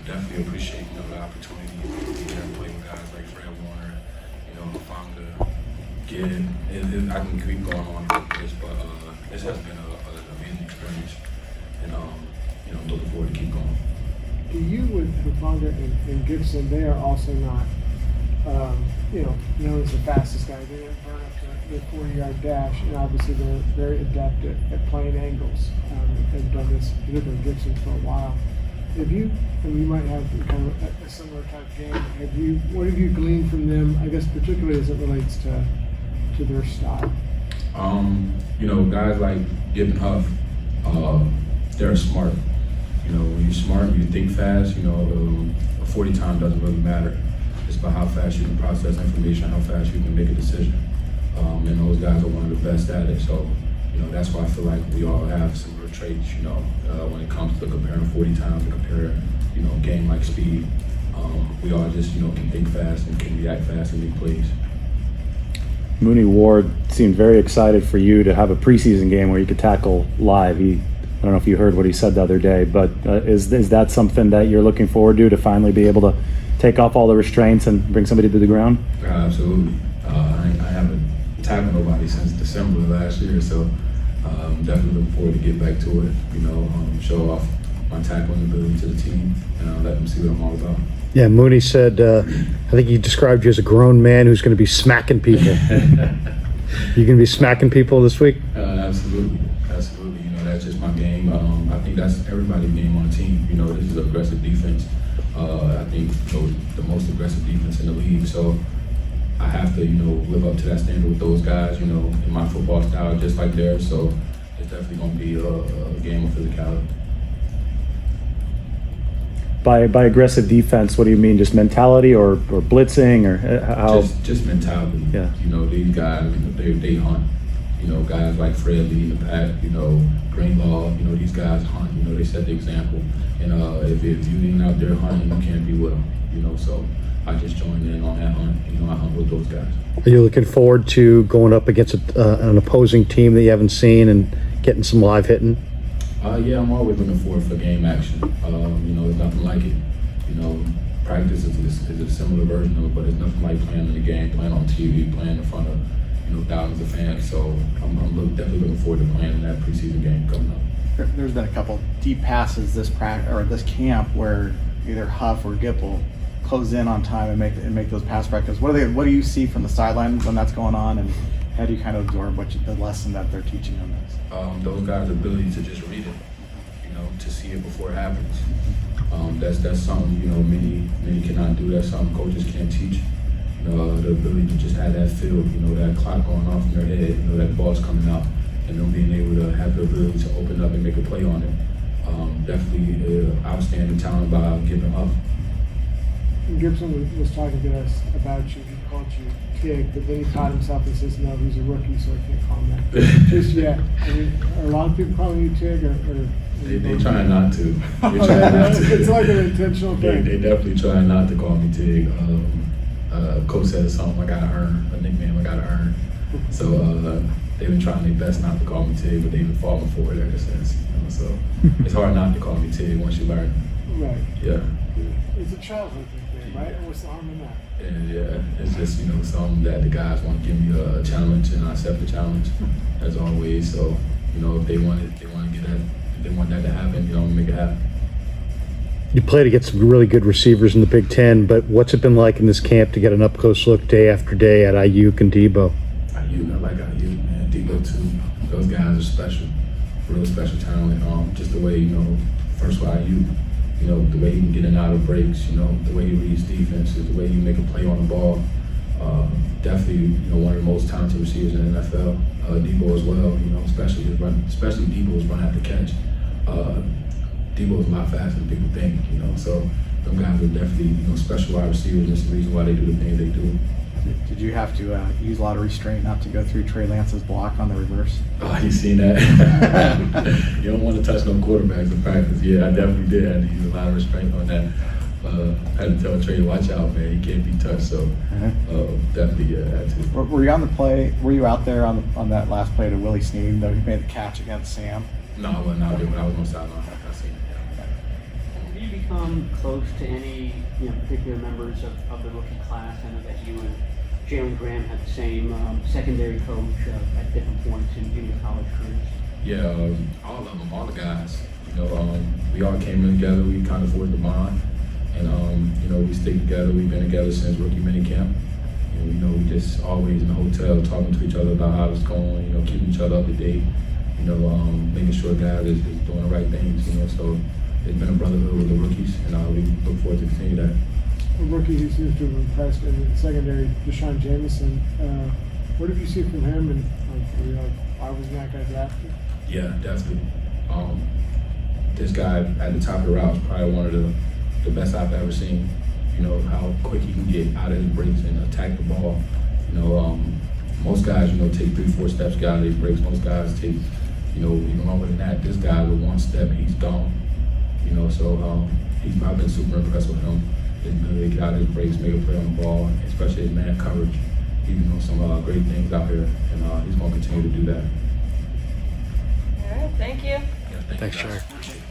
Definitely appreciate the opportunity to be here and play with guys like Fred Warner. If I'm to get, I can keep going on like this, but this has been an amazing experience, and looking forward to keep going. Do you with Bonga and Gibson, they are also not, known as the fastest guy. They didn't burn up the 40-yard dash, and obviously they're very adept at playing angles. They've done this, particularly Gibson, for a while. Have you, and you might have kind of a similar type game, what have you gleaned from them, I guess particularly as it relates to their style? Guys like Gibb and Huff, they're smart. When you're smart, you think fast, a 40 time doesn't really matter. It's about how fast you can process information, how fast you can make a decision. And those guys are one of the best at it. So, that's why I feel like we all have similar traits, when it comes to comparing 40 times and comparing, game-like speed. We all just, can think fast and can react fast and make plays. Mooney Ward seemed very excited for you to have a preseason game where you could tackle live. I don't know if you heard what he said the other day, but is that something that you're looking forward to finally be able to take off all the restraints and bring somebody to the ground? Absolutely. I haven't tackled nobody since December of last year, so I'm definitely looking forward to get back to it, show off my tackling ability to the team and let them see what I'm all about. Yeah, Mooney said, I think he described you as a grown man who's going to be smacking people. You going to be smacking people this week? Absolutely. That's just my game. I think that's everybody's game on the team. This is aggressive defense. I think the most aggressive defense in the league. So I have to, live up to that standard with those guys, in my football style, just like theirs. So it's definitely going to be a game of physicality. By aggressive defense, what do you mean? Just mentality or blitzing or how? Just mentality. Yeah. These guys, they hunt. Guys like Fred leading the pack, Greenlaw, these guys hunt, they set the example. And if you ain't out there hunting, you can't be with them, so I just joined in on that hunt. I hunt with those guys. Are you looking forward to going up against an opposing team that you haven't seen and getting some live hitting? Yeah, I'm always looking forward for game action. There's nothing like it. Practice is a similar version of it, but it's nothing like playing in the game, playing on TV, playing in front of thousands of fans. So I'm definitely looking forward to playing in that preseason game coming up. There's been a couple deep passes this camp where either Huff or Gipp will close in on time and make those pass breakups. What do you see from the sideline when that's going on, and how do you kind of absorb the lesson that they're teaching on this? Those guys' ability to just read it, to see it before it happens. That's something many cannot do. That's something coaches can't teach. The ability to just have that feel, that clock going off in their head, that ball's coming out, and them being able to have the ability to open up and make a play on it. Definitely outstanding talent by giving up. Gibson was talking to us about you. He called you Tig, but then he caught himself and says, no, he's a rookie, so I can't call him that just yet. I mean, are a lot of people calling you Tig, or they trying not to. They trying not to. It's like an intentional thing. They definitely try not to call me Tig. Coach said something I gotta earn, a nickname I gotta earn. So they've been trying their best not to call me Tig, but they've been falling for it ever since. So it's hard not to call me Tig once you learn. Right. Yeah. It's a childhood nickname, right? And what's the harm in that? And yeah, it's just something that the guys want to give me a challenge, and I accept the challenge as always. So if they want it, if they want that to happen, make it happen. You played against some really good receivers in the Big Ten, but what's it been like in this camp to get an up-close look day after day at Ayuk and Debo? Ayuk, I like Ayuk, man. Debo too. Those guys are special, real special talent. Just the way, first of all, Ayuk, the way he can get in and out of breaks, the way he reads defenses, the way he make a play on the ball. Definitely, one of the most talented receivers in the NFL. Debo as well, especially Debo's run after catch. Debo's a lot faster than people think, so them guys are definitely, special wide receivers. That's the reason why they do the things they do. Did you have to use a lot of restraint not to go through Trey Lance's block on the reverse? Oh, you seen that? You don't want to touch no quarterbacks in practice. Yeah, I definitely did have to use a lot of restraint on that. I had to tell Trey, watch out, man. He can't be touched. So definitely, yeah, I had to. Were you on the play? Were you out there on that last play to Willie Snead, though he made the catch against Sam? No, I wasn't out there, but I was on the sideline. I seen it. You come close to any, particular members of the rookie class? I know that you and Jalen Graham had the same secondary coach at different points in your college careers. Yeah, all of them, all the guys. We all came in together. We kind of forged a bond, and we stick together. We've been together since rookie minicamp. We just always in the hotel talking to each other about how it's going. Keeping each other up to date. Making sure guys is doing the right things. So it's been a brotherhood with the rookies, and we look forward to continue that. A rookie who seems to have impressed in the secondary, Deshaun Jamison. What have you seen from him? And why was that guy drafted? Yeah, definitely. This guy at the top of the route is probably one of the best I've ever seen. How quick he can get out of his breaks and attack the ball. Most guys, take 3-4 steps, get out of their breaks. Most guys take, even longer than that. This guy with one step, he's gone. I've been super impressed with him. His ability to get out of his breaks, make a play on the ball, especially his man coverage. He's doing some great things out here, and he's going to continue to do that. All right, thank you. Yeah, Thanks, you guys. Ji'Ayir.